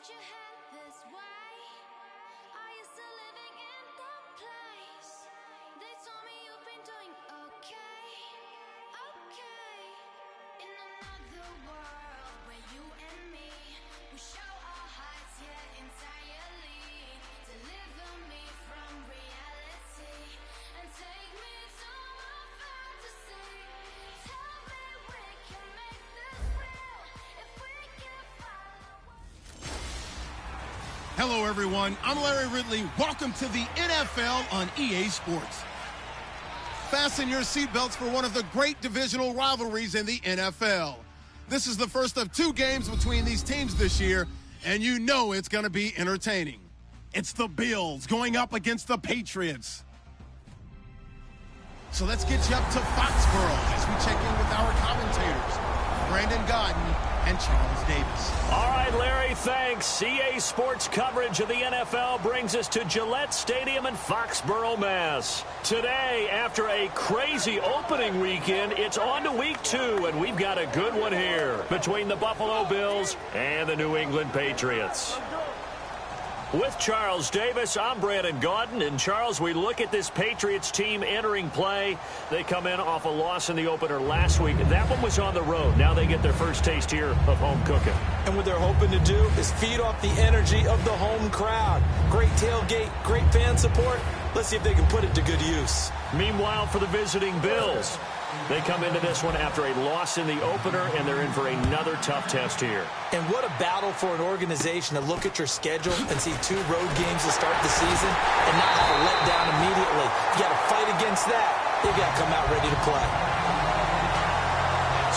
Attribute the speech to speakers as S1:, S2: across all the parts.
S1: your head this way? Are you still living in the place? They told me you've been doing okay, okay. In another world where you and me, we show our hearts yet entirely. Deliver me from reality and take me to my fantasy. Tell me we can make this real if we can follow.
S2: Hello, everyone. I'm Larry Ridley. Welcome to the NFL on EA Sports. Fasten your seatbelts for one of the great divisional rivalries in the NFL. This is the first of two games between these teams this year, and you know it's going to be entertaining. It's the Bills going up against the Patriots. So let's get you up to Foxborough as we check in with our commentators, Brandon Godden and Charles Davis.
S3: All right, Larry, thanks. EA Sports coverage of the NFL brings us to Gillette Stadium in Foxborough, Mass. Today, after a crazy opening weekend, it's on to week 2, and we've got a good one here between the Buffalo Bills and the New England Patriots. With Charles Davis, I'm Brandon Godden. And, Charles, we look at this Patriots team entering play. They come in off a loss in the opener last week. That one was on the road. Now they get their first taste here of home cooking.
S4: And what they're hoping to do is feed off the energy of the home crowd. Great tailgate, great fan support. Let's see if they can put it to good use.
S3: Meanwhile, for the visiting Bills, they come into this one after a loss in the opener, and they're in for another tough test here.
S4: And what a battle for an organization to look at your schedule and see 2 road games to start the season and not have a letdown immediately. You got to fight against that. You got to come out ready to play.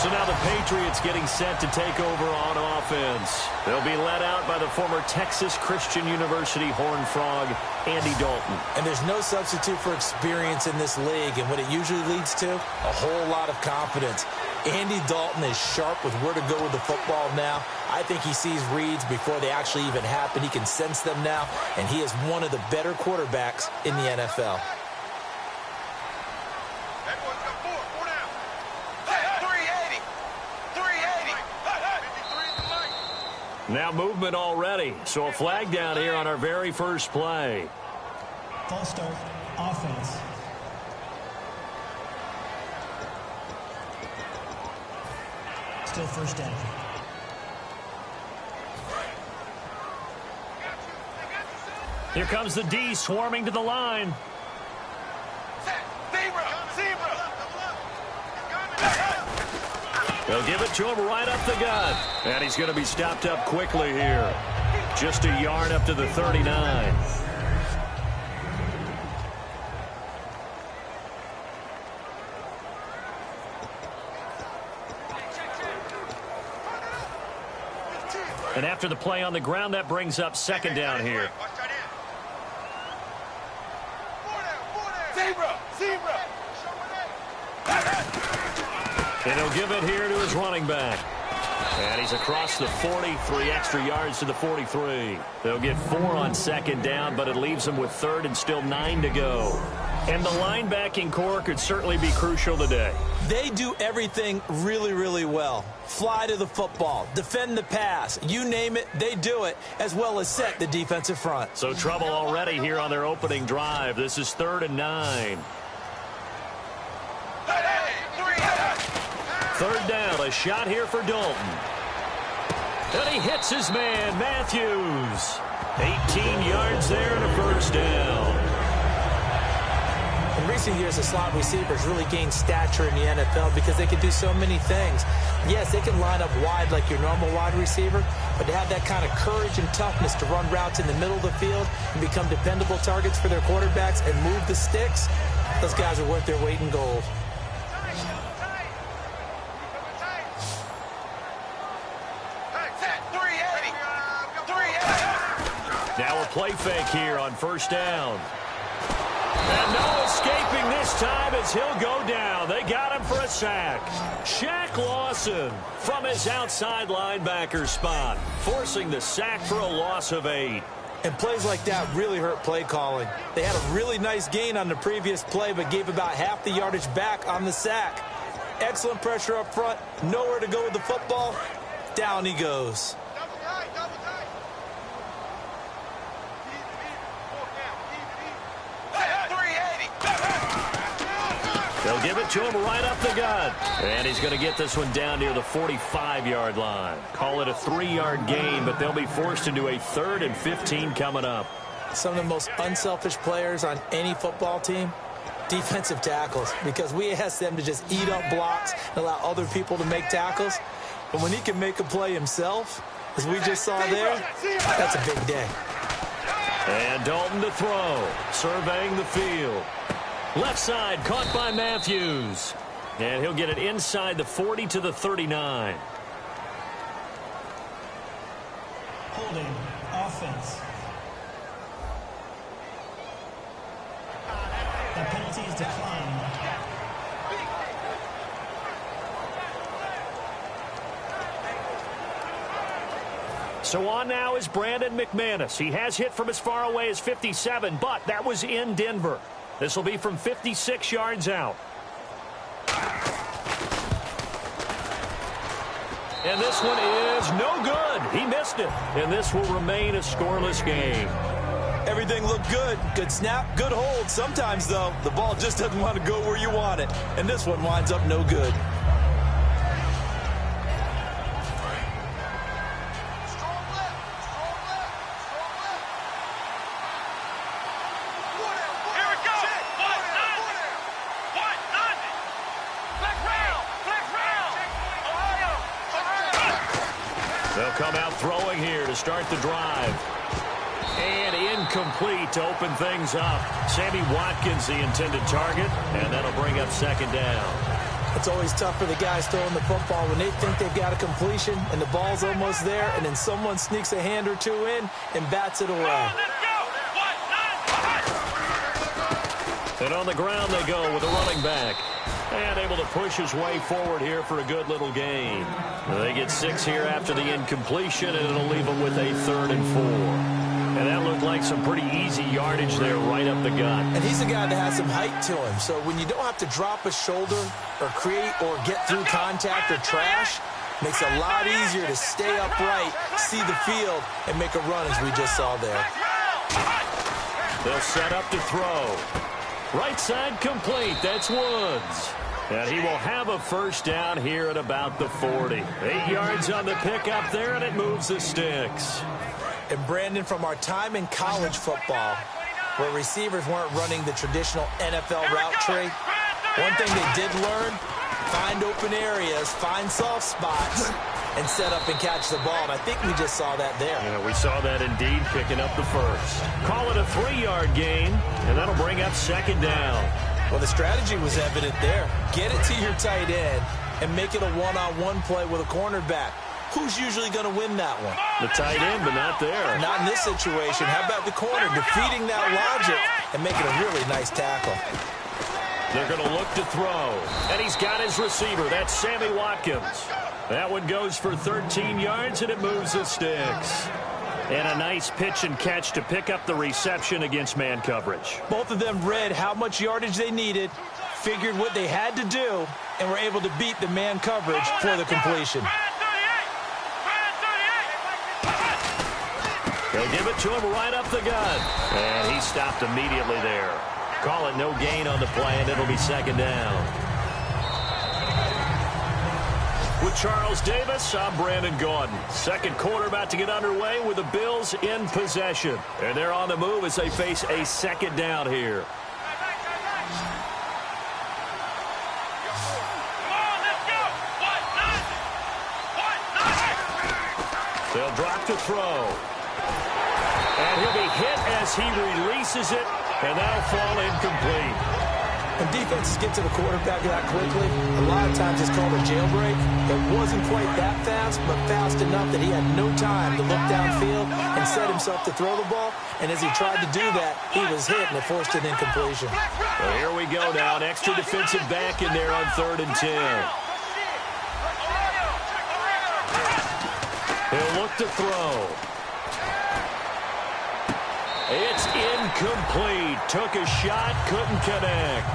S3: So now the Patriots getting set to take over on offense. They'll be led out by the former Texas Christian University Horned Frog, Andy Dalton.
S4: And there's no substitute for experience in this league, and what it usually leads to, a whole lot of confidence. Andy Dalton is sharp with where to go with the football now. I think he sees reads before they actually even happen. He can sense them now, and he is one of the better quarterbacks in the NFL.
S3: Now movement already, so a flag down here on our very first play.
S5: False start, offense. Still first down.
S3: Here comes the D swarming to the line. They'll give it to him right up the gut. And he's going to be stopped up quickly here. Just a yard up to the 39. And after the play on the ground, that brings up second down here. And he'll give it here to his running back. And he's across the 40, 3 extra yards to the 43. They'll get 4 on second down, but it leaves them with third and still 9 to go. And the linebacking core could certainly be crucial today.
S4: They do everything really, really well. Fly to the football, defend the pass, you name it, they do it, as well as set the defensive front.
S3: So trouble already here on their opening drive. This is 3rd and 9. Third down, a shot here for Dalton. And he hits his man, Matthews. 18 yards there and a first down.
S4: In recent years, the slot receivers really gained stature in the NFL because they can do so many things. Yes, they can line up wide like your normal wide receiver, but to have that kind of courage and toughness to run routes in the middle of the field and become dependable targets for their quarterbacks and move the sticks, those guys are worth their weight in gold.
S3: Now a play fake here on first down. And no escaping this time as he'll go down. They got him for a sack. Shaq Lawson from his outside linebacker spot, forcing the sack for a loss of 8.
S4: And plays like that really hurt play calling. They had a really nice gain on the previous play, but gave about half the yardage back on the sack. Excellent pressure up front. Nowhere to go with the football. Down he goes.
S3: They'll give it to him right up the gut. And he's going to get this one down near the 45-yard line. Call it a 3-yard gain, but they'll be forced into a 3rd and 15 coming up.
S4: Some of the most unselfish players on any football team, defensive tackles, because we ask them to just eat up blocks and allow other people to make tackles. But when he can make a play himself, as we just saw there, that's a big day.
S3: And Dalton to throw, surveying the field. Left side, caught by Matthews. And he'll get it inside the 40 to the 39.
S5: Holding offense. The penalty is declined.
S3: So on now is Brandon McManus. He has hit from as far away as 57, but that was in Denver. This will be from 56 yards out. And this one is no good. He missed it. And this will remain a scoreless game.
S4: Everything looked good. Good snap, good hold. Sometimes, though, the ball just doesn't want to go where you want it. And this one winds up no good.
S3: Come out throwing here to start the drive. And incomplete to open things up. Sammy Watkins, the intended target, and that'll bring up 2nd down.
S4: It's always tough for the guys throwing the football when they think they've got a completion and the ball's almost there, and then someone sneaks a hand or two in and bats it away.
S3: And on the ground they go with a running back. And able to push his way forward here for a good little gain. They get 6 here after the incompletion, and it'll leave them with a 3rd and 4. And that looked like some pretty easy yardage there right up the gut.
S4: And he's a guy that has some height to him, so when you don't have to drop a shoulder or create or get through contact or trash, makes it a lot easier to stay upright, see the field, and make a run as we just saw there.
S3: They'll set up to throw. Right side complete. That's Woods. And he will have a 1st down here at about the 40. 8 yards on the pickup there, and it moves the sticks.
S4: And Brandon, from our time in college football, where receivers weren't running the traditional NFL route tree, one thing they did learn, find open areas, find soft spots, and set up and catch the ball. And I think we just saw that there.
S3: Yeah, we saw that indeed, picking up the 1st. Call it a 3-yard gain, and that'll bring up 2nd down.
S4: Well, the strategy was evident there. Get it to your tight end and make it a one-on-one play with a cornerback. Who's usually going to win that one?
S3: The tight end, but not there.
S4: Not in this situation. How about the corner defeating that logic and making a really nice tackle?
S3: They're going to look to throw. And he's got his receiver. That's Sammy Watkins. That one goes for 13 yards, and it moves the sticks. And a nice pitch and catch to pick up the reception against man coverage.
S4: Both of them read how much yardage they needed, figured what they had to do, and were able to beat the man coverage for the completion.
S3: They'll give it to him right up the gut. And he stopped immediately there. Call it no gain on the play, and it'll be 2nd down. With Charles Davis, I'm Brandon Gaudin. 2nd quarter about to get underway with the Bills in possession. And they're on the move as they face a 2nd down here. They'll drop to throw. And he'll be hit as he releases it, and that'll fall incomplete.
S4: When defenses get to the quarterback that quickly, a lot of times it's called a jailbreak. It wasn't quite that fast, but fast enough that he had no time to look downfield and set himself to throw the ball. And as he tried to do that, he was hit, and it forced an incompletion.
S3: Well, here we go now. An extra defensive back in there on 3rd and 10. He'll look to throw. It's incomplete. Took a shot, couldn't connect.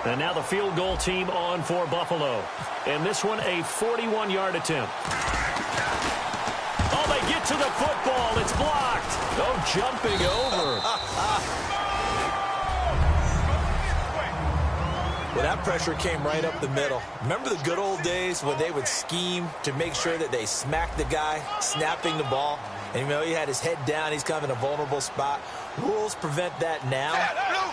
S3: And now the field goal team on for Buffalo. And this one, a 41-yard attempt. Oh, they get to the football. It's blocked. Oh, jumping over.
S4: Well, that pressure came right up the middle. Remember the good old days when they would scheme to make sure that they smacked the guy snapping the ball? And, you know, he had his head down. He's kind of in a vulnerable spot. Rules prevent that now,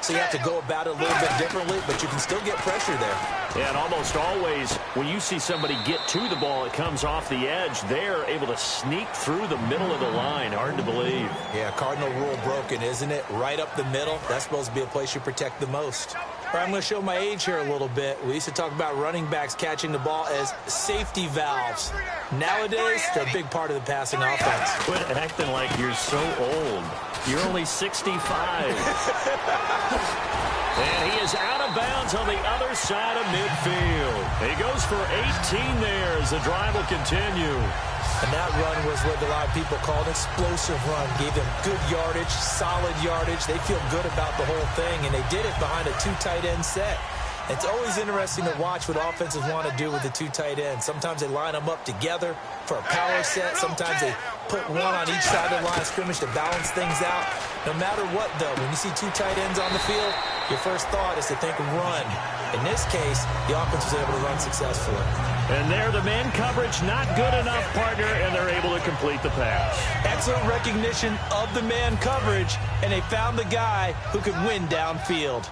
S4: so you have to go about it a little bit differently, but you can still get pressure there.
S3: Yeah, and almost always when you see somebody get to the ball, it comes off the edge. They're able to sneak through the middle of the line. Hard to believe.
S4: Yeah, cardinal rule broken, isn't it? Right up the middle. That's supposed to be a place you protect the most. All right, I'm going to show my age here a little bit. We used to talk about running backs catching the ball as safety valves. Nowadays, they're a big part of the passing offense.
S3: Quit acting like you're so old. You're only 65. And he is out of bounds on the other side of midfield. He goes for 18 there as the drive will continue.
S4: And that run was what a lot of people call an explosive run. Gave them good yardage, solid yardage. They feel good about the whole thing, and they did it behind a 2 tight end set. It's always interesting to watch what offenses want to do with the 2 tight ends. Sometimes they line them up together for a power set. Sometimes they put one on each side of the line of scrimmage to balance things out. No matter what, though, when you see 2 tight ends on the field, your first thought is to think run. In this case, the offense was able to run successfully.
S3: And there, the man coverage not good enough, partner, and they're able to complete the pass.
S4: Excellent recognition of the man coverage, and they found the guy who could win downfield.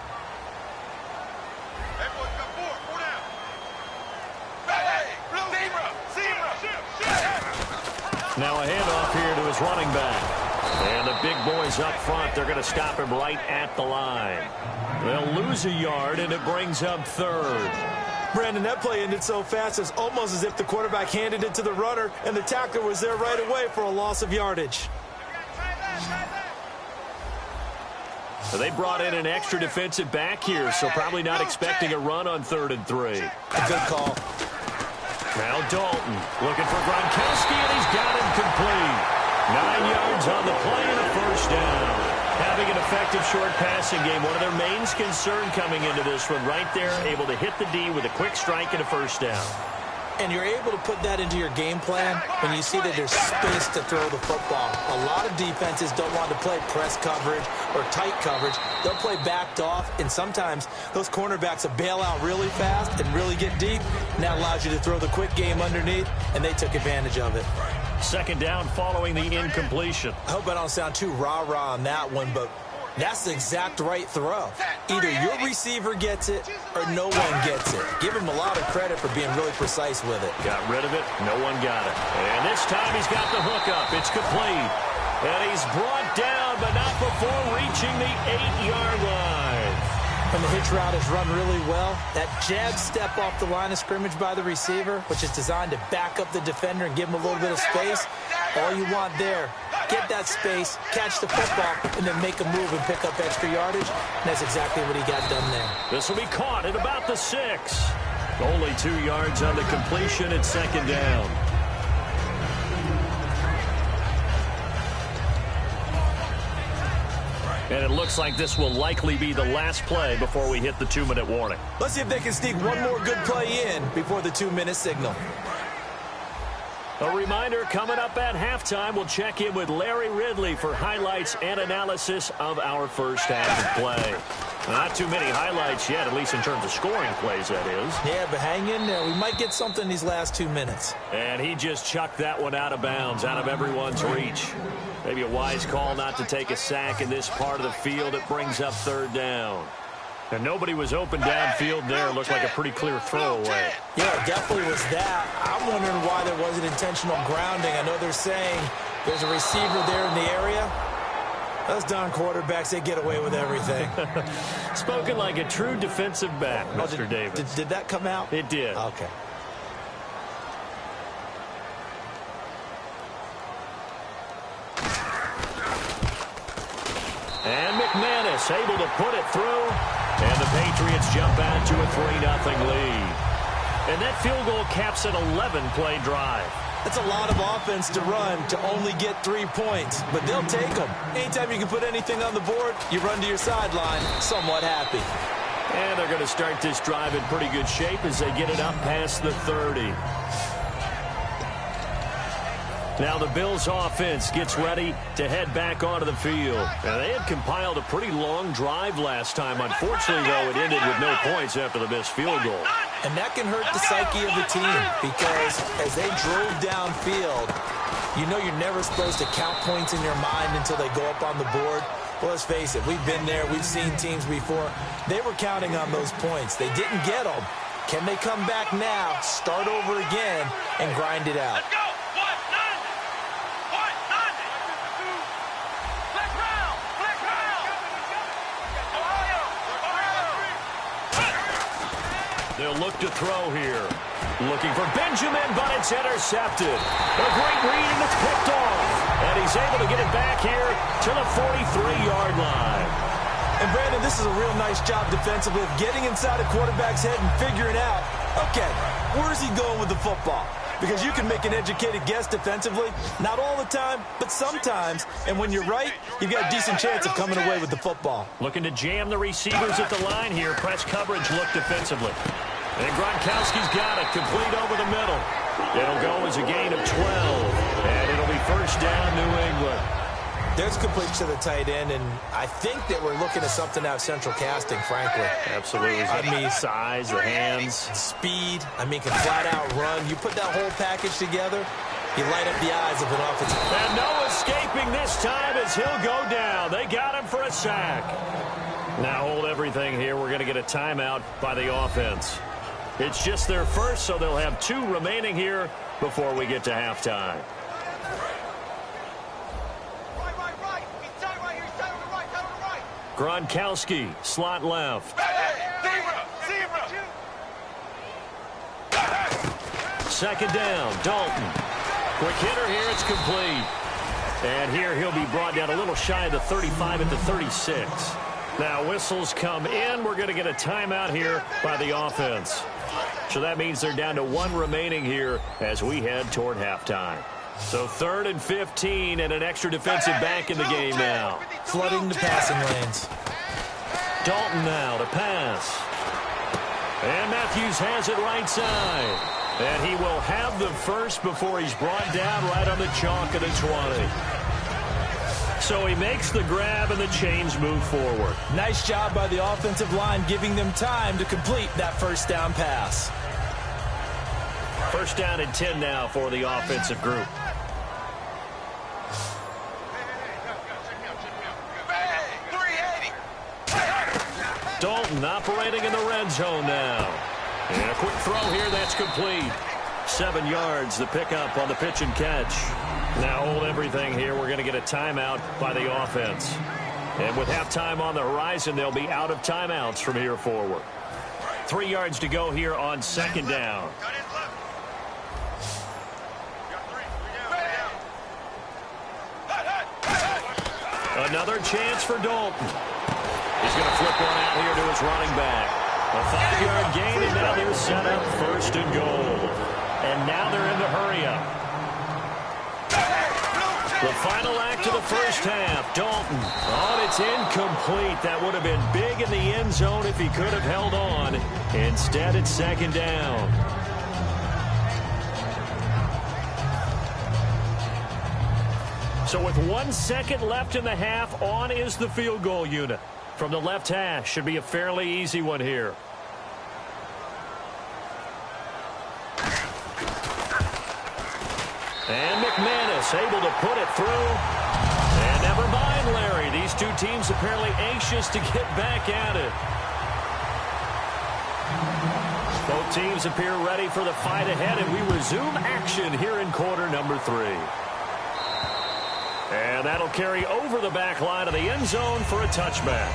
S3: Now a handoff here to his running back. And the big boys up front, they're going to stop him right at the line. They'll lose a yard, and it brings up third.
S4: Brandon, that play ended so fast, it's almost as if the quarterback handed it to the runner, and the tackler was there right away for a loss of yardage.
S3: So they brought in an extra defensive back here, so probably not expecting a run on 3rd and 3.
S4: A good call.
S3: Now Dalton looking for Gronkowski, and he's got him complete. 9 yards on the play and a first down. Having an effective short passing game, one of their main concern coming into this one, right there, able to hit the D with a quick strike and a first down.
S4: And you're able to put that into your game plan when you see that there's space to throw the football. A lot of defenses don't want to play press coverage or tight coverage. They'll play backed off, and sometimes those cornerbacks will bail out really fast and really get deep, and that allows you to throw the quick game underneath, and they took advantage of it.
S3: Second down following the incompletion.
S4: I hope I don't sound too rah-rah on that one, but that's the exact right throw. Either your receiver gets it or no one gets it. Give him a lot of credit for being really precise with it.
S3: Got rid of it. No one got it. And this time he's got the hookup. It's complete. And he's brought down, but not before reaching the 8-yard line.
S4: And the hitch route is run really well. That jab step off the line of scrimmage by the receiver, which is designed to back up the defender and give him a little bit of space. All you want there, get that space, catch the football, and then make a move and pick up extra yardage. And that's exactly what he got done there.
S3: This will be caught at about the 6. Only 2 yards on the completion at second down. And it looks like this will likely be the last play before we hit the 2-minute warning.
S4: Let's see if they can sneak one more good play in before the 2-minute signal.
S3: A reminder, coming up at halftime, we'll check in with Larry Ridley for highlights and analysis of our first half of play. Not too many highlights yet, at least in terms of scoring plays, that is.
S4: Yeah, but hang in there. We might get something these last 2 minutes.
S3: And he just chucked that one out of bounds, out of everyone's reach. Maybe a wise call not to take a sack in this part of the field. It brings up third down. And nobody was open downfield there. Looked like a pretty clear throwaway.
S4: Yeah, it definitely was that. I'm wondering why there wasn't intentional grounding. I know they're saying there's a receiver there in the area. Those darn quarterbacks, they get away with everything.
S3: Spoken like a true defensive back, Mr. Davis.
S4: Did that come out?
S3: It did.
S4: Okay.
S3: And McManus able to put it through. And the Patriots jump out to a 3-0 lead. And that field goal caps an 11-play drive.
S4: That's a lot of offense to run to only get 3 points, but they'll take them. Anytime you can put anything on the board, you run to your sideline somewhat happy.
S3: And they're going to start this drive in pretty good shape as they get it up past the 30. Now the Bills offense gets ready to head back onto the field. Now, they had compiled a pretty long drive last time. Unfortunately, though, it ended with no points after the missed field goal.
S4: And that can hurt the psyche of the team because as they drove downfield, you know you're never supposed to count points in your mind until they go up on the board. Well, let's face it, we've been there. We've seen teams before. They were counting on those points. They didn't get them. Can they come back now, start over again, and grind it out?
S6: Let's go!
S3: They'll look to throw here. Looking for Benjamin, but it's intercepted. A great read, and it's picked off. And he's able to get it back here to the 43-yard line.
S4: And, Brandon, this is a real nice job defensively of getting inside a quarterback's head and figuring out, okay, where's he going with the football? Because you can make an educated guess defensively, not all the time, but sometimes. And when you're right, you've got a decent chance of coming away with the football.
S3: Looking to jam the receivers at the line here. Press coverage look defensively. And Gronkowski's got it, complete over the middle. It'll go as a gain of 12, and it'll be first down, New England.
S4: There's completion to the tight end, and I think that we're looking at something out of central casting, frankly.
S3: Absolutely.
S4: I mean,
S3: size, the hands.
S4: Speed, can flat-out run. You put that whole package together, you light up the eyes of an offensive.
S3: And no escaping this time as he'll go down. They got him for a sack. Now hold everything here. We're going to get a timeout by the offense. It's just their first, so they'll have 2 remaining here before we get to halftime. Gronkowski, slot left. Second down, Dalton. Quick hitter here, it's complete. And here he'll be brought down a little shy of the 35 at the 36. Now whistles come in. We're going to get a timeout here by the offense. So that means they're down to 1 remaining here as we head toward halftime. So 3rd and 15 and an extra defensive back in the game now.
S4: Flooding the passing lanes.
S3: Dalton now to pass. And Matthews has it right side. And he will have the first before he's brought down right on the chalk of the 20. So he makes the grab and the chains move forward.
S4: Nice job by the offensive line giving them time to complete that first down pass.
S3: First down and 10 now for the offensive group. Dalton operating in the red zone now. And a quick throw here, that's complete. 7 yards, the pickup on the pitch and catch. Now hold everything here. We're going to get a timeout by the offense. And with halftime on the horizon, they'll be out of timeouts from here forward. 3 yards to go here on second down. Another chance for Dalton. He's going to flip one out here to his running back. A 5-yard gain, and now they're set up first and goal. And now they're in the hurry-up. The final act of the first half, Dalton. Oh, it's incomplete. That would have been big in the end zone if he could have held on. Instead, it's second down. So with 1 second left in the half, on is the field goal unit. From the left hash, should be a fairly easy one here. And McManus able to put it through. And never mind, Larry. These 2 teams apparently anxious to get back at it. Both teams appear ready for the fight ahead, and we resume action here in quarter number 3. And that'll carry over the back line of the end zone for a touchback.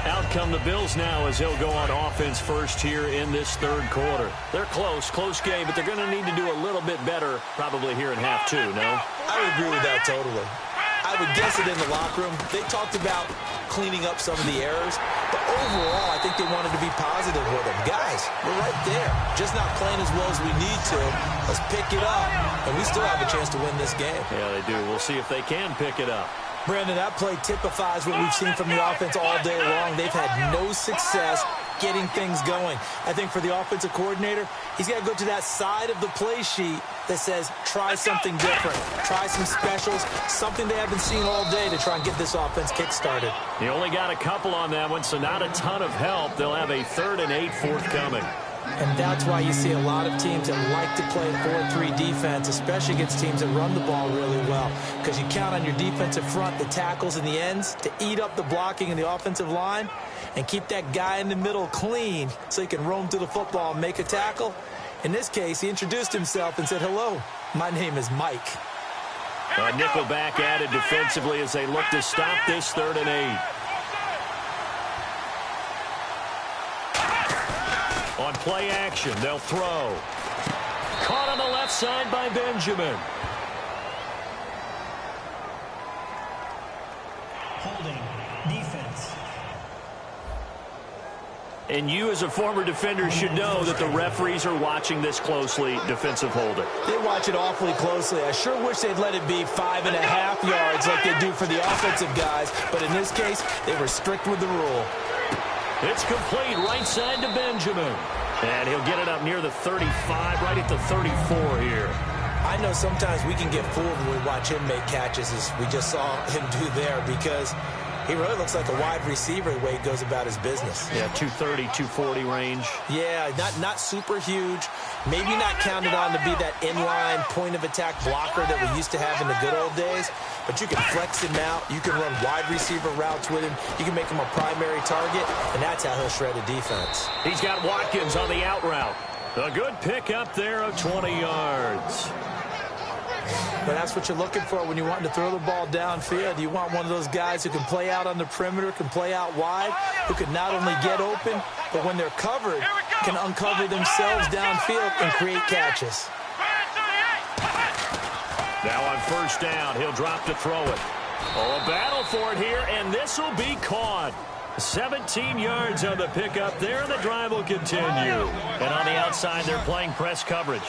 S3: Out come the Bills now as they'll go on offense first here in this third quarter. They're close game, but they're going to need to do a little bit better probably here in half 2, no?
S4: I would agree with that totally. I would guess it in the locker room. They talked about cleaning up some of the errors, but overall I think they wanted to be positive with them. Guys, we're right there. Just not playing as well as we need to. Let's pick it up, and we still have a chance to win this game.
S3: Yeah, they do. We'll see if they can pick it up.
S4: Brandon, that play typifies what we've seen from the offense all day long. They've had no success getting things going. I think for the offensive coordinator, he's got to go to that side of the play sheet that says, try something different. Try some specials, something they haven't seen all day to try and get this offense kick-started.
S3: He only got a couple on that one, so not a ton of help. They'll have a 3rd and 8 forthcoming.
S4: And that's why you see a lot of teams that like to play 4-3 defense, especially against teams that run the ball really well, because you count on your defensive front, the tackles and the ends, to eat up the blocking in the offensive line and keep that guy in the middle clean so he can roam through the football and make a tackle. In this case, he introduced himself and said, hello, my name is Mike.
S3: Nickelback added defensively as they look to stop this 3rd and 8. On play action, they'll throw. Caught on the left side by Benjamin.
S5: Holding. Defense.
S3: And you as a former defender should know that the referees are watching this closely, defensive holding.
S4: They watch it awfully closely. I sure wish they'd let it be 5.5 yards like they do for the offensive guys. But in this case, they were strict with the rule.
S3: It's complete right side to Benjamin. And he'll get it up near the 35, right at the 34 here.
S4: I know sometimes we can get fooled when we watch him make catches, as we just saw him do there, because he really looks like a wide receiver the way he goes about his business.
S3: Yeah, 230, 240 range.
S4: Yeah, not super huge. Maybe not counted on to be that inline point-of-attack blocker that we used to have in the good old days. But you can flex him out. You can run wide receiver routes with him. You can make him a primary target, and that's how he'll shred a defense.
S3: He's got Watkins on the out route. A good pickup there of 20 yards.
S4: But that's what you're looking for when you want to throw the ball downfield. You want one of those guys who can play out on the perimeter, can play out wide, who can not only get open, but when they're covered, can uncover themselves downfield and create catches.
S3: Now on 1st down, he'll drop to throw it. Oh, a battle for it here, and this will be caught. 17 yards on the pickup there, and the drive will continue. And on the outside, they're playing press coverage.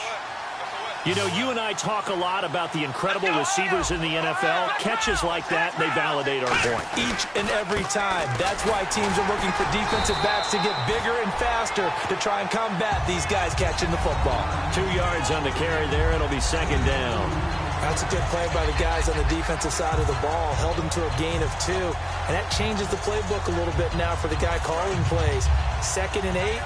S3: You know, you and I talk a lot about the incredible receivers in the NFL. Catches like that, they validate our point.
S4: Each and every time. That's why teams are looking for defensive backs to get bigger and faster to try and combat these guys catching the football.
S3: 2 yards on the carry there. It'll be 2nd down.
S4: That's a good play by the guys on the defensive side of the ball. Held them to a gain of 2. And that changes the playbook a little bit now for the guy calling plays. 2nd and 8.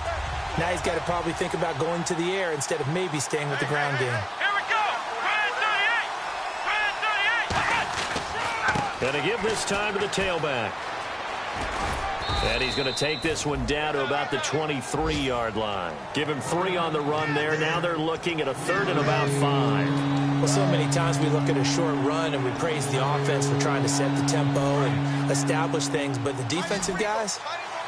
S4: Now he's got to probably think about going to the air instead of maybe staying with the ground game.
S3: Here we go. Gonna give this time to the tailback. And he's going to take this one down to about the 23-yard line. Give him 3 on the run there. Now they're looking at a 3rd and about 5.
S4: Well, so many times we look at a short run and we praise the offense for trying to set the tempo and establish things. But the defensive guys,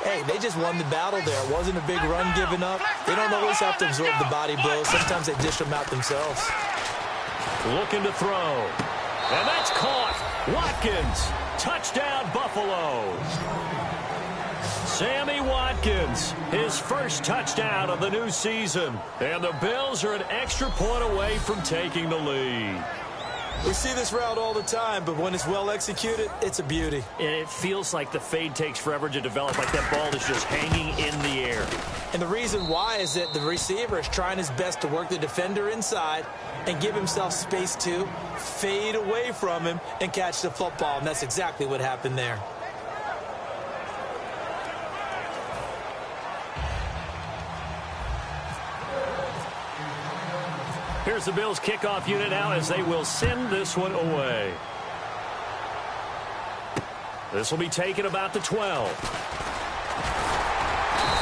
S4: hey, they just won the battle there. It wasn't a big run given up. They don't always have to absorb the body blows. Sometimes they dish them out themselves.
S3: Looking to throw. And that's caught. Watkins. Touchdown, Buffalo. Sammy Watkins, his first touchdown of the new season. And the Bills are an extra point away from taking the lead.
S4: We see this route all the time, but when it's well executed, it's a beauty.
S3: And it feels like the fade takes forever to develop, like that ball is just hanging in the air.
S4: And the reason why is that the receiver is trying his best to work the defender inside and give himself space to fade away from him and catch the football. And that's exactly what happened there.
S3: Here's the Bills kickoff unit now as they will send this one away. This will be taken about the 12.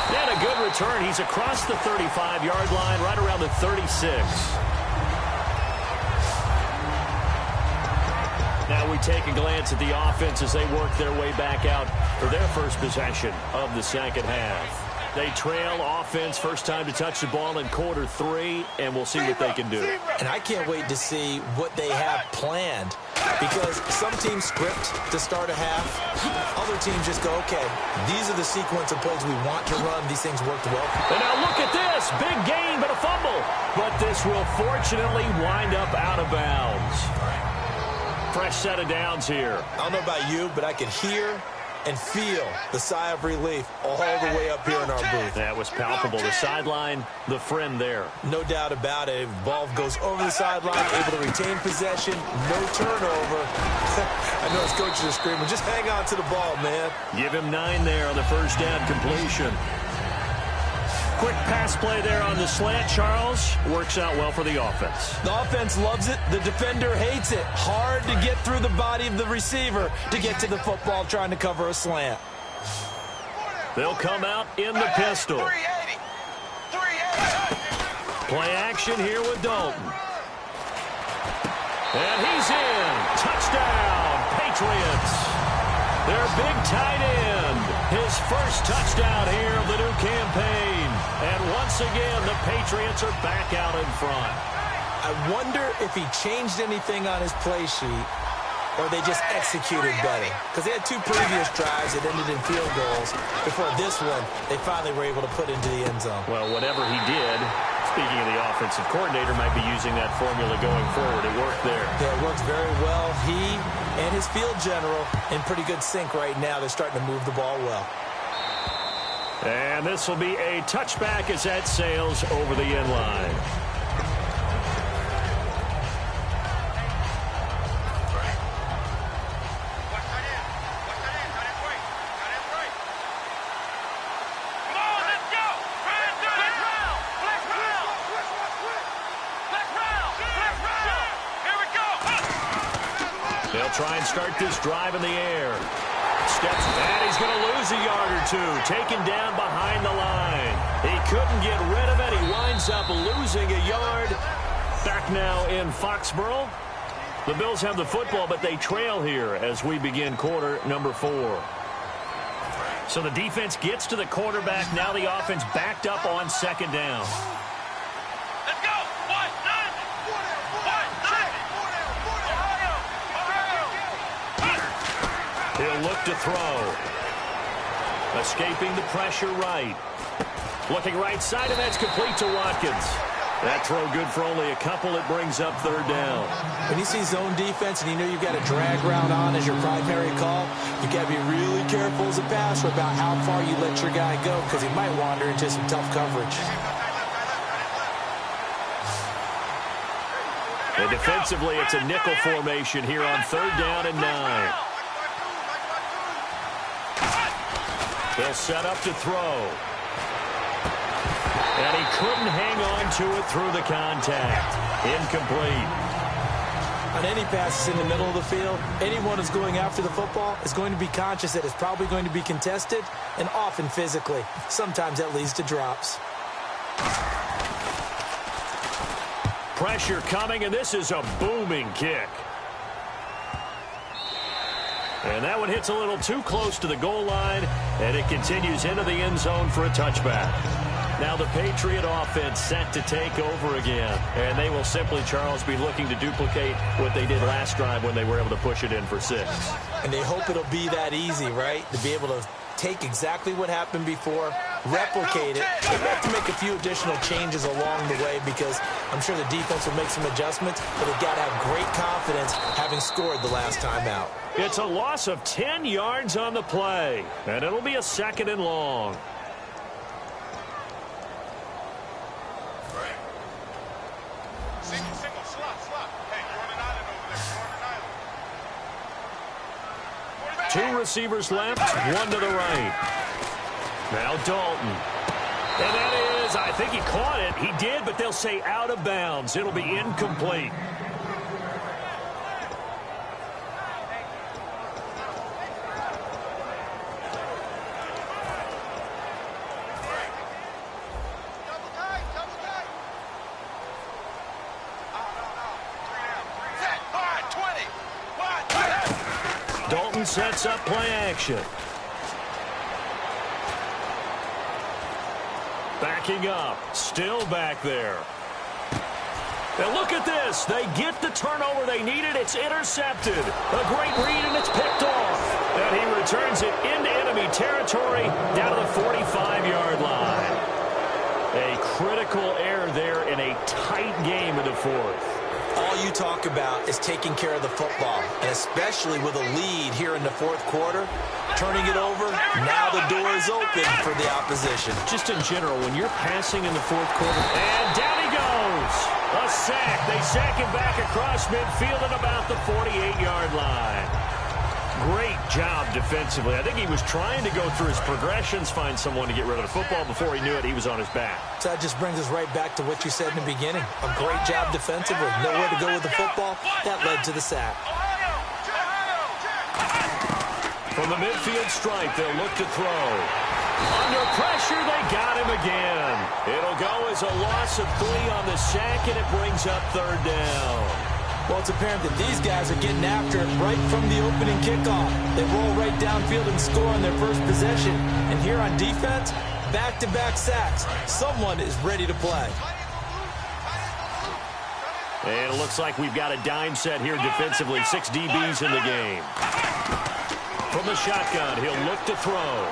S3: And a good return. He's across the 35-yard line, right around the 36. Now we take a glance at the offense as they work their way back out for their first possession of the second half. They trail offense, first time to touch the ball in Q3, and we'll see what they can do.
S4: And I can't wait to see what they have planned, because some teams script to start a half. Other teams just go, okay, these are the sequence of plays we want to run. These things worked well.
S3: And now look at this. Big gain, but a fumble. But this will fortunately wind up out of bounds. fresh set of downs here.
S4: I don't know about you, but I can hear and feel the sigh of relief all the way up here in our booth.
S3: That was palpable. The sideline, the friend there.
S4: No doubt about it. Ball goes over the sideline, able to retain possession, no turnover. I know his coaches are screaming, just hang on to the ball, man.
S3: Give him 9 there on the first down completion. Quick pass play there on the slant, Charles. Works out well for the offense.
S4: The offense loves it. The defender hates it. Hard to get through the body of the receiver to get to the football trying to cover a slant.
S3: They'll come out in the pistol. Play action here with Dalton. And he's in. Touchdown, Patriots. Their big tight end. His first touchdown here of the new campaign. And once again, the Patriots are back out in front.
S4: I wonder if he changed anything on his play sheet or they just executed better. Because they had 2 previous drives that ended in field goals. Before this one, they finally were able to put into the end zone.
S3: Well, whatever he did, speaking of the offensive coordinator, might be using that formula going forward. It worked there.
S4: Yeah, it works very well. He and his field general in pretty good sync right now. They're starting to move the ball well.
S3: And this will be a touchback as that sails over the end line. They'll try and start this drive in the air. Steps back. He's going to lose a yard or 2. Taken down behind the line. He couldn't get rid of it. He winds up losing a yard. Back now in Foxborough. The Bills have the football, but they trail here as we begin quarter number 4. So the defense gets to the quarterback. Now the offense backed up on second down.
S6: Let's go.
S3: He'll look to throw. Escaping the pressure right. Looking right side, and that's complete to Watkins. That throw good for only a couple. It brings up third down.
S4: When you see zone defense and you know you've got a drag route on as your primary call, you've got to be really careful as a passer about how far you let your guy go because he might wander into some tough coverage.
S3: And defensively, it's a nickel formation here on third down and 9. They'll set up to throw. And he couldn't hang on to it through the contact. Incomplete.
S4: On any passes in the middle of the field, anyone who's going after the football is going to be conscious that it's probably going to be contested and often physically. Sometimes that leads to drops.
S3: Pressure coming, and this is a booming kick. And that one hits a little too close to the goal line, and it continues into the end zone for a touchback. Now the Patriot offense set to take over again. And they will simply, Charles, be looking to duplicate what they did last drive when they were able to push it in for 6.
S4: And they hope it'll be that easy, right? To be able to take exactly what happened before, replicate it. They have to make a few additional changes along the way because I'm sure the defense will make some adjustments, but they've got to have great confidence having scored the last time out.
S3: It's a loss of 10 yards on the play, and it'll be a 2nd and long.
S6: Single, slot. Hey, you're on an island over there.
S3: 2 receivers left, 1 to the right. Now Dalton. And that is, I think he caught it. He did, but they'll say out of bounds. It'll be incomplete. Dalton sets up play action. Backing up. Still back there. And look at this. They get the turnover they needed. It's intercepted. A great read, and it's picked off. And he returns it into enemy territory down to the 45-yard line. A critical error there in a tight game in the 4th.
S4: all you talk about is taking care of the football, and especially with a lead here in the fourth quarter, turning it over, now the door is open for the opposition.
S3: Just in general, when you're passing in the fourth quarter, and down he goes. A sack. They sack him back across midfield at about the 48-yard line. Great job defensively. I think he was trying to go through his progressions, find someone to get rid of the football. Before he knew it, he was on his back.
S4: So that just brings us right back to what you said in the beginning. A great job defensively. Nowhere to go with the football. That led to the sack.
S3: From the midfield stripe, they'll look to throw. Under pressure, they got him again. It'll go as a loss of 3 on the sack, and it brings up third down.
S4: Well, it's apparent that these guys are getting after it right from the opening kickoff. They roll right downfield and score on their first possession. And here on defense, back-to-back sacks. Someone is ready to play.
S3: And it looks like we've got a dime set here defensively. 6 DBs in the game. From the shotgun, he'll look to throw.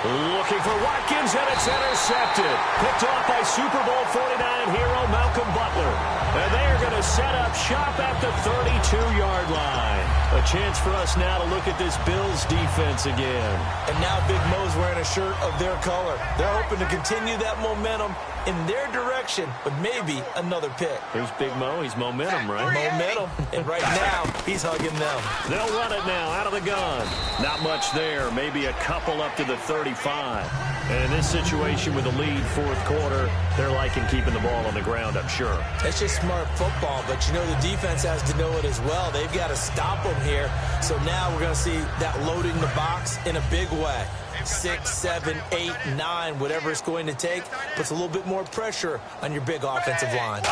S3: Looking for Watkins, and it's intercepted. Picked off by Super Bowl 49 hero Malcolm Butler. And they are going to set up shop at the 32-yard line. A chance for us now to look at this Bills defense again.
S4: And now Big Mo's wearing a shirt of their color. They're hoping to continue that momentum in their direction, but maybe another pick.
S3: Who's Big Mo? He's momentum, right?
S4: Momentum. And right now, he's hugging them.
S3: They'll run it now out of the gun. Not much there. Maybe a couple up to the 35. And in this situation with the lead fourth quarter, they're liking keeping the ball on the ground, I'm sure.
S4: It's just smart football, but you know the defense has to know it as well. They've got to stop them here. So now we're going to see that loading the box in a big way. 6, 7, 8, 9, whatever it's going to take, puts a little bit more pressure on your big offensive line.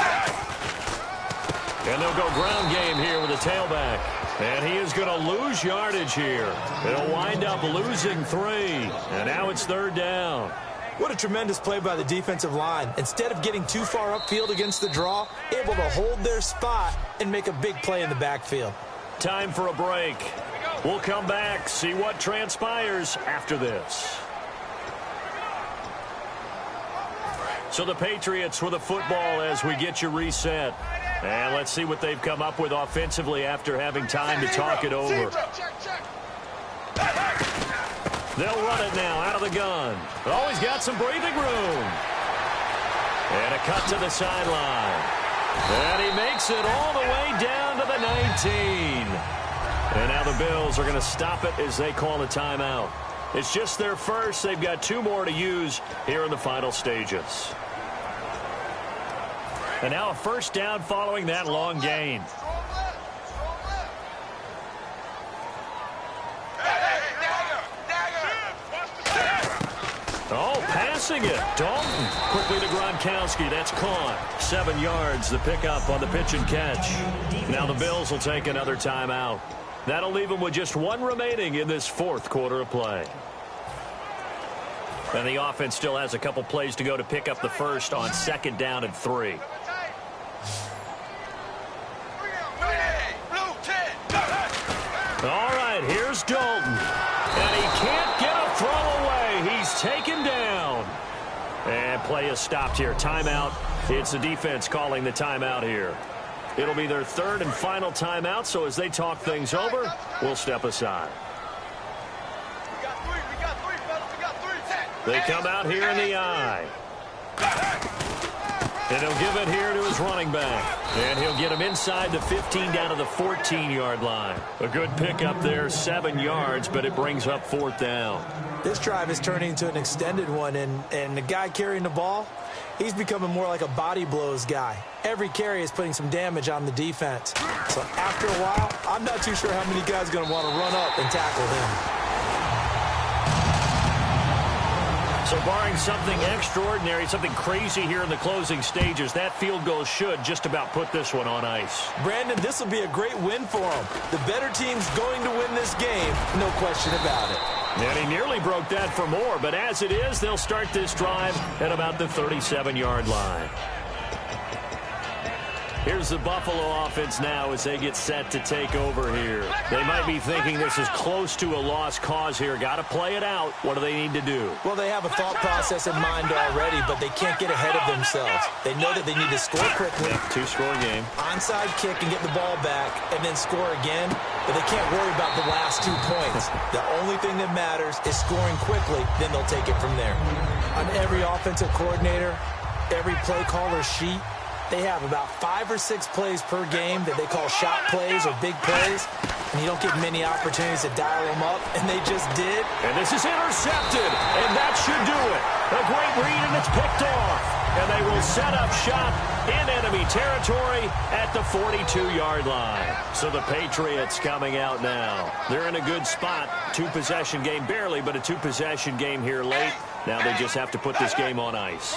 S3: And they'll go ground game here with a tailback. And he is going to lose yardage here. They'll wind up losing 3. And now it's third down.
S4: What a tremendous play by the defensive line. Instead of getting too far upfield against the draw, able to hold their spot and make a big play in the backfield.
S3: Time for a break. We'll come back, see what transpires after this. So the Patriots with the football as we get you reset. And let's see what they've come up with offensively after having time to talk it over. They'll run it now out of the gun. Oh, he's got some breathing room. And a cut to the sideline. And he makes it all the way down to the 19. And now the Bills are going to stop it as they call a timeout. It's just their first. They've got 2 more to use here in the final stages. And now a first down following that long gain. Oh, passing it. Dalton quickly to Gronkowski. That's caught. 7 yards, the pickup on the pitch and catch. Now the Bills will take another timeout. That'll leave them with just 1 remaining in this fourth quarter of play. And the offense still has a couple plays to go to pick up the first on 2nd down and 3. All right, here's Dalton. And he can't get a throw away. He's taken down. And play is stopped here. Timeout. It's the defense calling the timeout here. It'll be their 3rd and final timeout, so as they talk things over, we'll step aside. They come out here in the I. And he'll give it here to his running back. And he'll get him inside the 15 down to the 14-yard line. A good pickup there, 7 yards, but it brings up 4th down.
S4: This drive is turning into an extended one, and the guy carrying the ball, he's becoming more like a body blows guy. Every carry is putting some damage on the defense. So after a while, I'm not too sure how many guys are going to want to run up and tackle him.
S3: So barring something extraordinary, something crazy here in the closing stages, that field goal should just about put this one on ice.
S4: Brandon, this will be a great win for them. The better team's going to win this game, no question about it.
S3: And he nearly broke that for more, but as it is, they'll start this drive at about the 37-yard line. Here's the Buffalo offense now as they get set to take over here. They might be thinking this is close to a lost cause here. Got to play it out. What do they need to do?
S4: Well, they have a thought process in mind already, but they can't get ahead of themselves. They know that they need to score quickly.
S3: Two-score game.
S4: Onside kick and get the ball back and then score again, but they can't worry about the last 2 points. The only thing that matters is scoring quickly, then they'll take it from there. On every offensive coordinator, every play caller sheet, they have about 5 or 6 plays per game that they call shot plays or big plays, and you don't get many opportunities to dial them up, and they just did.
S3: And this is intercepted, and that should do it. A great read, and it's picked off. And they will set up shop in enemy territory at the 42-yard line. So the Patriots coming out now. They're in a good spot. 2-possession game, barely, but a 2-possession game here late. Now they just have to put this game on ice.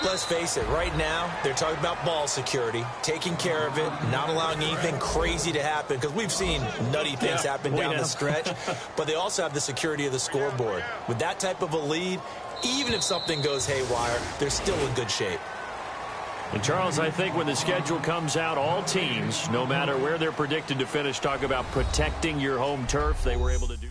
S4: Let's face it, right now, they're talking about ball security, taking care of it, not allowing anything crazy to happen, because we've seen nutty things happen down the stretch, but they also have the security of the scoreboard. With that type of a lead, even if something goes haywire, they're still in good shape.
S3: And, Charles, I think when the schedule comes out, all teams, no matter where they're predicted to finish, talk about protecting your home turf. They were able to do.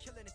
S7: Killing it.